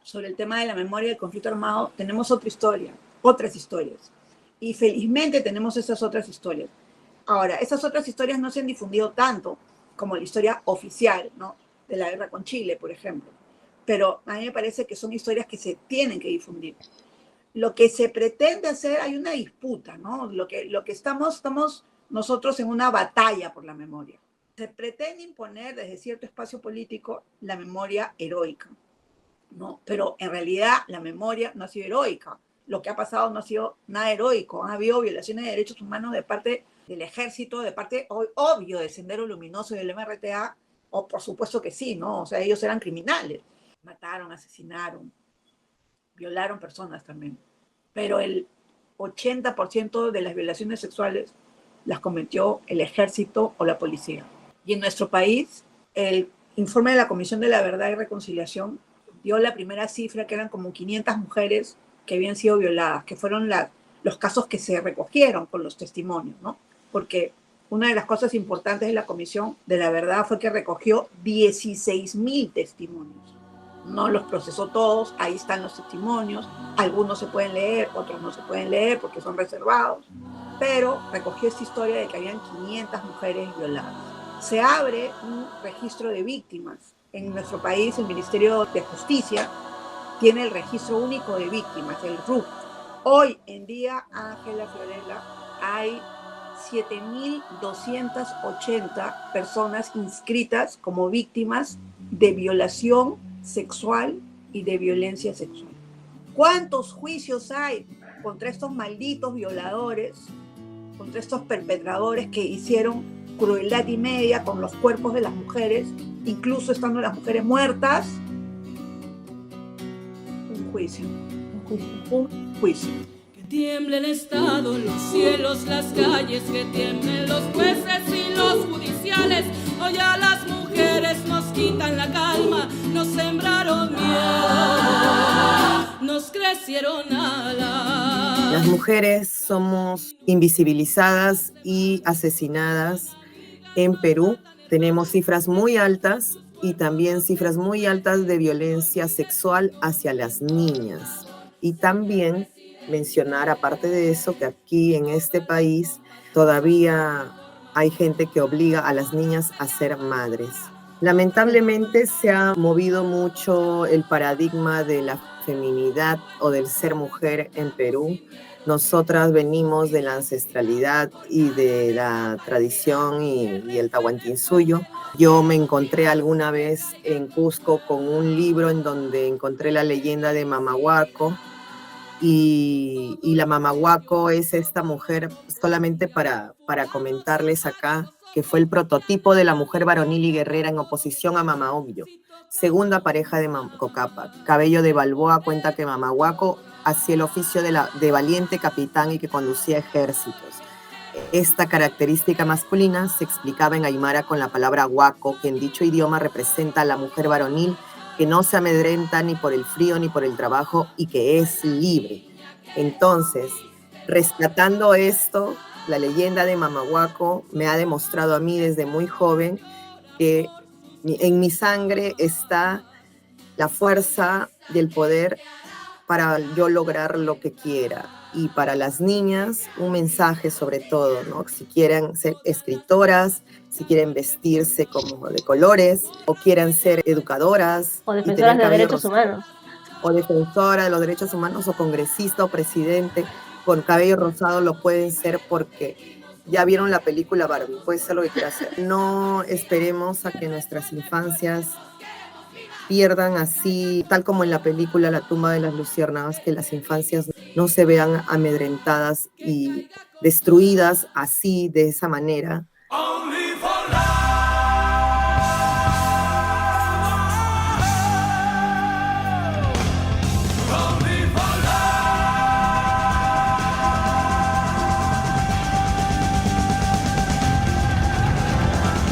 Sobre el tema de la memoria del conflicto armado, tenemos otras historias. Y felizmente tenemos esas otras historias. Ahora, esas otras historias no se han difundido tanto como la historia oficial, ¿no? de la guerra con Chile, por ejemplo. Pero a mí me parece que son historias que se tienen que difundir. Lo que se pretende hacer, hay una disputa, ¿no? Lo que estamos nosotros en una batalla por la memoria. Se pretende imponer desde cierto espacio político la memoria heroica, ¿no? Pero en realidad la memoria no ha sido heroica. Lo que ha pasado no ha sido nada heroico. Ha habido violaciones de derechos humanos de parte del ejército, de parte, obvio, del Sendero Luminoso y del MRTA, o por supuesto que sí, ¿no? O sea, ellos eran criminales. Mataron, asesinaron, violaron personas también. Pero el 80% de las violaciones sexuales las cometió el ejército o la policía. Y en nuestro país, el informe de la Comisión de la Verdad y Reconciliación dio la primera cifra, que eran como 500 mujeres que habían sido violadas, que fueron los casos que se recogieron con los testimonios, ¿no? Porque una de las cosas importantes de la Comisión de la Verdad fue que recogió 16.000 testimonios. No los procesó todos, ahí están los testimonios, algunos se pueden leer, otros no se pueden leer porque son reservados, pero recogió esta historia de que habían 500 mujeres violadas. Se abre un registro de víctimas. En nuestro país, el Ministerio de Justicia tiene el registro único de víctimas, el RUC. Hoy en día, Ángela Fiorella, hay 7.280 personas inscritas como víctimas de violación sexual y de violencia sexual. ¿Cuántos juicios hay contra estos malditos violadores, contra estos perpetradores que hicieron crueldad y media con los cuerpos de las mujeres, incluso estando las mujeres muertas? Un juicio. Que tiemble el Estado, los cielos, las calles, que tiemblen los jueces y los judiciales. Hoy a las mujeres nos quitan la calma, nos sembraron miedo, nos crecieron alas. Las mujeres somos invisibilizadas y asesinadas en Perú. Tenemos cifras muy altas y también cifras muy altas de violencia sexual hacia las niñas. Y también mencionar, aparte de eso, que aquí en este país todavía hay gente que obliga a las niñas a ser madres. Lamentablemente se ha movido mucho el paradigma de la feminidad o del ser mujer en Perú. Nosotras venimos de la ancestralidad y de la tradición y el tahuantinsuyo. Yo me encontré alguna vez en Cusco con un libro en donde encontré la leyenda de Mamahuaco, y la Mamahuaco es esta mujer, solamente para comentarles acá, que fue el prototipo de la mujer varonil y guerrera en oposición a Mamahuaco, segunda pareja de Manco Cápac. Cabello de Balboa cuenta que Mamahuaco hacía el oficio de valiente capitán y que conducía ejércitos. Esta característica masculina se explicaba en aymara con la palabra huaco, que en dicho idioma representa a la mujer varonil que no se amedrenta ni por el frío ni por el trabajo y que es libre. Entonces, rescatando esto, la leyenda de Mamahuaco me ha demostrado a mí desde muy joven que en mi sangre está la fuerza del poder para yo lograr lo que quiera. Y para las niñas, un mensaje sobre todo, ¿no? Si quieren ser escritoras, si quieren vestirse como de colores, o quieran ser educadoras. O defensoras de derechos rosado, humanos. O defensora de los derechos humanos, o congresista, o presidente, con cabello rosado lo pueden ser porque ya vieron la película Barbie, puede ser lo que quiera hacer. No esperemos a que nuestras infancias pierdan así, tal como en la película La tumba de las luciérnagas, que las infancias no se vean amedrentadas y destruidas así, de esa manera.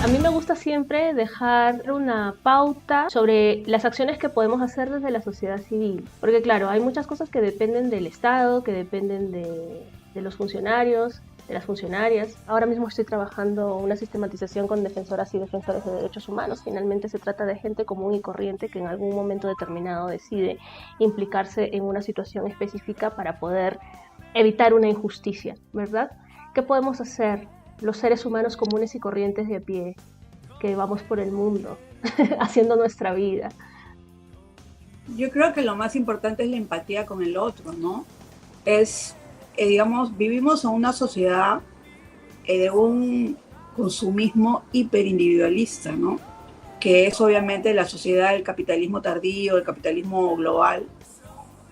A mí me gusta siempre dejar una pauta sobre las acciones que podemos hacer desde la sociedad civil. Porque claro, hay muchas cosas que dependen del Estado, que dependen de los funcionarios, de las funcionarias. Ahora mismo estoy trabajando una sistematización con defensoras y defensores de derechos humanos. Finalmente se trata de gente común y corriente que en algún momento determinado decide implicarse en una situación específica para poder evitar una injusticia, ¿verdad? ¿Qué podemos hacer los seres humanos comunes y corrientes de a pie, que vamos por el mundo, haciendo nuestra vida. Yo creo que lo más importante es la empatía con el otro, ¿no? Es, digamos, vivimos en una sociedad de un consumismo hiperindividualista, ¿no? Que es obviamente la sociedad del capitalismo tardío, el capitalismo global,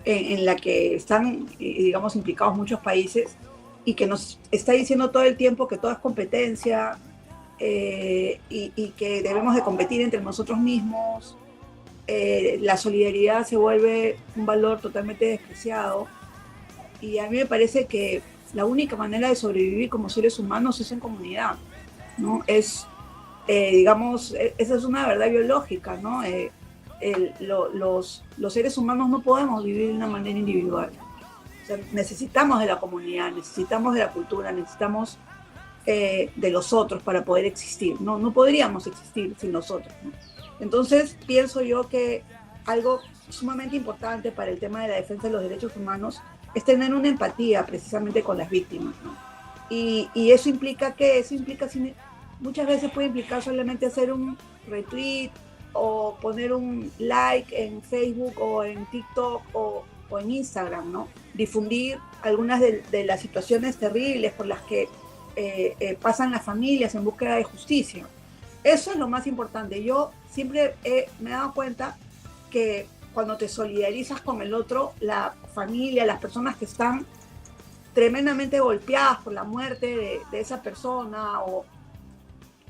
en la que están, digamos, implicados muchos países y que nos está diciendo todo el tiempo que todo es competencia y que debemos de competir entre nosotros mismos. La solidaridad se vuelve un valor totalmente despreciado y a mí me parece que la única manera de sobrevivir como seres humanos es en comunidad, ¿no? Digamos, esa es una verdad biológica, ¿no? Los seres humanos no podemos vivir de una manera individual. O sea, necesitamos de la comunidad, necesitamos de la cultura, necesitamos de los otros para poder existir, ¿no? No podríamos existir sin los otros, ¿no? Entonces, pienso yo que algo sumamente importante para el tema de la defensa de los derechos humanos es tener una empatía precisamente con las víctimas, ¿no? Y eso implica que muchas veces puede implicar solamente hacer un retweet o poner un like en Facebook o en TikTok o en Instagram, ¿no? Difundir algunas de las situaciones terribles por las que pasan las familias en búsqueda de justicia. Eso es lo más importante. Yo siempre me he dado cuenta que cuando te solidarizas con el otro, la familia, las personas que están tremendamente golpeadas por la muerte de esa persona o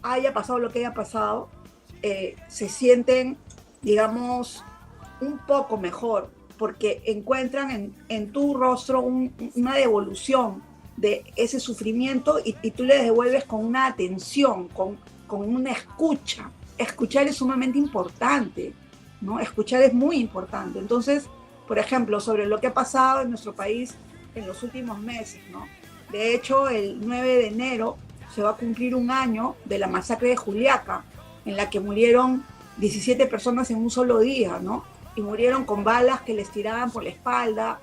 haya pasado lo que haya pasado, se sienten, digamos, un poco mejor porque encuentran en tu rostro una devolución de ese sufrimiento y tú le devuelves con una atención, con una escucha. Escuchar es sumamente importante, ¿no? Escuchar es muy importante. Entonces, por ejemplo, sobre lo que ha pasado en nuestro país en los últimos meses, ¿no? De hecho, el 9 de enero se va a cumplir un año de la masacre de Juliaca, en la que murieron 17 personas en un solo día, ¿no? Y murieron con balas que les tiraban por la espalda,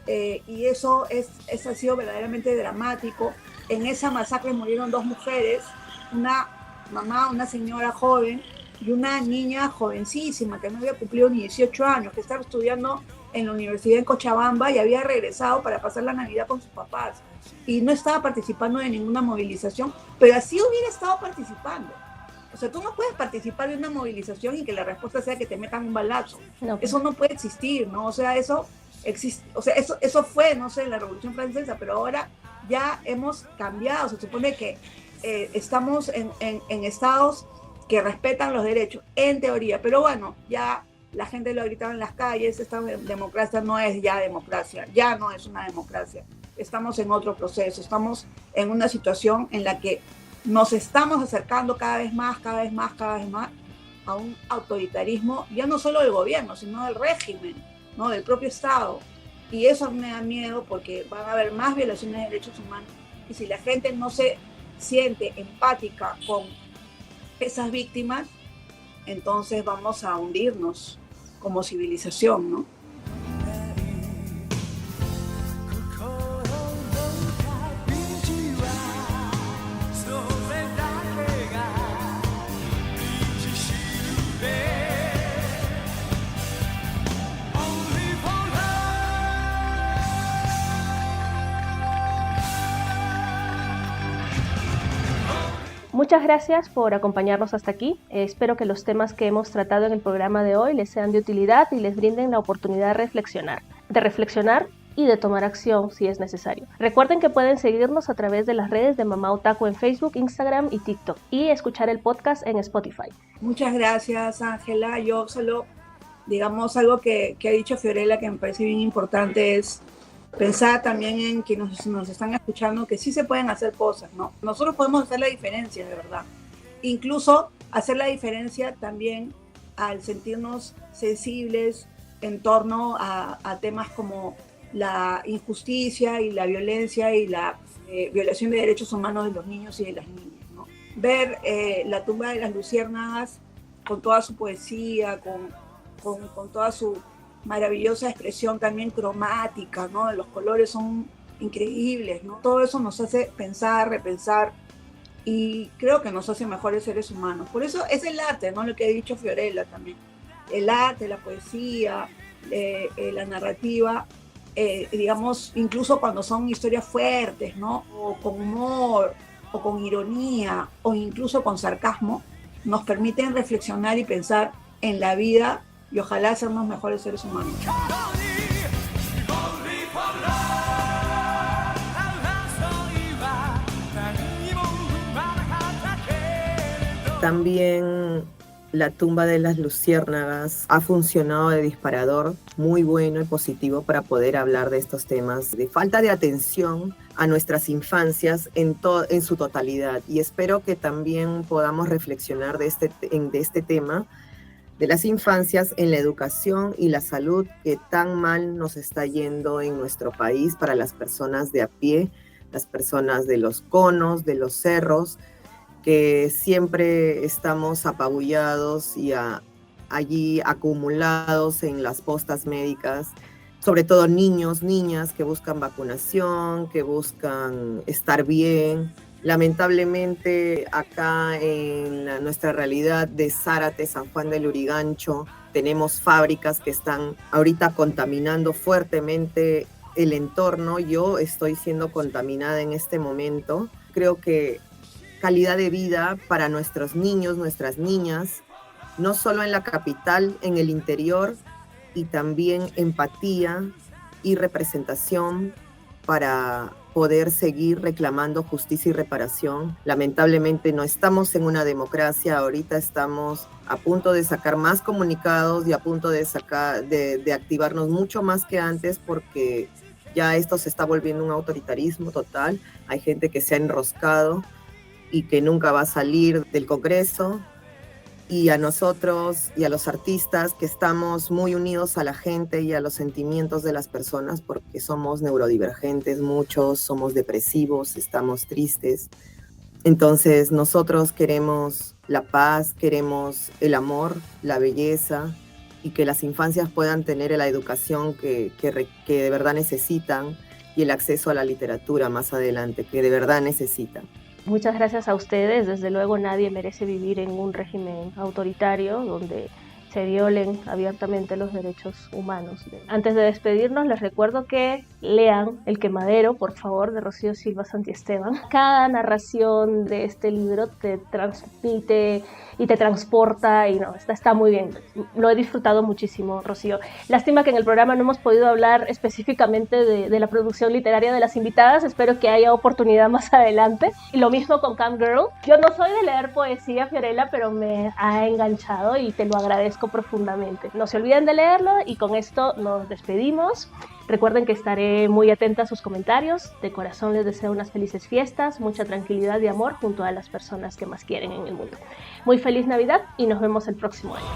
y eso ha sido verdaderamente dramático. En esa masacre murieron 2 mujeres, una mamá, una señora joven, y una niña jovencísima que no había cumplido ni 18 años, que estaba estudiando en la universidad en Cochabamba y había regresado para pasar la Navidad con sus papás. Y no estaba participando de ninguna movilización, pero así hubiera estado participando. O sea, tú no puedes participar de una movilización y que la respuesta sea que te metan un balazo. No. Eso no puede existir, ¿no? O sea, eso existe, o sea, eso fue, no sé, en la Revolución Francesa, pero ahora ya hemos cambiado. Se supone que estamos en estados que respetan los derechos, en teoría. Pero bueno, ya la gente lo ha gritado en las calles, esta democracia no es ya democracia, ya no es una democracia. Estamos en otro proceso, estamos en una situación en la que nos estamos acercando cada vez más a un autoritarismo, ya no solo del gobierno, sino del régimen, ¿no? Del propio Estado. Y eso me da miedo porque van a haber más violaciones de derechos humanos. Y si la gente no se siente empática con esas víctimas, entonces vamos a hundirnos como civilización, ¿no? Muchas gracias por acompañarnos hasta aquí. Espero que los temas que hemos tratado en el programa de hoy les sean de utilidad y les brinden la oportunidad de reflexionar y de tomar acción si es necesario. Recuerden que pueden seguirnos a través de las redes de Mamá Otaku en Facebook, Instagram y TikTok y escuchar el podcast en Spotify. Muchas gracias, Ángela. Yo solo, digamos, algo que ha dicho Fiorella que me parece bien importante es pensar también en que nos están escuchando que sí se pueden hacer cosas, ¿no? Nosotros podemos hacer la diferencia, de verdad. Incluso hacer la diferencia también al sentirnos sensibles en torno a temas como la injusticia y la violencia y la violación de derechos humanos de los niños y de las niñas, ¿no? Ver La tumba de las luciérnagas con toda su poesía, con toda su maravillosa expresión también cromática, ¿no? Los colores son increíbles, ¿no? Todo eso nos hace pensar, repensar y creo que nos hace mejores seres humanos. Por eso es el arte, ¿no? Lo que ha dicho Fiorella también. El arte, la poesía, la narrativa, digamos, incluso cuando son historias fuertes, ¿no? O con humor, o con ironía, o incluso con sarcasmo, nos permiten reflexionar y pensar en la vida y ojalá sernos mejores seres humanos. También La tumba de las luciérnagas ha funcionado de disparador muy bueno y positivo para poder hablar de estos temas de falta de atención a nuestras infancias en su totalidad. Y espero que también podamos reflexionar de este tema de las infancias en la educación y la salud que tan mal nos está yendo en nuestro país para las personas de a pie, las personas de los conos, de los cerros, que siempre estamos apabullados y allí acumulados en las postas médicas, sobre todo niños, niñas que buscan vacunación, que buscan estar bien. Lamentablemente acá en nuestra realidad de Zárate, San Juan del Lurigancho, tenemos fábricas que están ahorita contaminando fuertemente el entorno. Yo estoy siendo contaminada en este momento. Creo que calidad de vida para nuestros niños, nuestras niñas, no solo en la capital, en el interior, y también empatía y representación para poder seguir reclamando justicia y reparación. Lamentablemente no estamos en una democracia, ahorita estamos a punto de sacar más comunicados y a punto de activarnos mucho más que antes, porque ya esto se está volviendo un autoritarismo total. Hay gente que se ha enroscado y que nunca va a salir del Congreso, y a nosotros y a los artistas que estamos muy unidos a la gente y a los sentimientos de las personas, porque somos neurodivergentes, muchos somos depresivos, estamos tristes. Entonces nosotros queremos la paz, queremos el amor, la belleza, y que las infancias puedan tener la educación que de verdad necesitan, y el acceso a la literatura más adelante, que de verdad necesitan. Muchas gracias a ustedes. Desde luego nadie merece vivir en un régimen autoritario donde se violen abiertamente los derechos humanos. Antes de despedirnos, les recuerdo que lean El Quemadero, por favor, de Rocío Silva Santiesteban. Cada narración de este libro te transmite y te transporta, y no, está muy bien. Lo he disfrutado muchísimo, Rocío. Lástima que en el programa no hemos podido hablar específicamente de la producción literaria de las invitadas. Espero que haya oportunidad más adelante. Y lo mismo con Camp Girl. Yo no soy de leer poesía, Fiorella, pero me ha enganchado y te lo agradezco profundamente. No se olviden de leerlo, y con esto nos despedimos. Recuerden que estaré muy atenta a sus comentarios. De corazón les deseo unas felices fiestas, mucha tranquilidad y amor junto a las personas que más quieren en el mundo. Muy feliz Navidad y nos vemos el próximo año.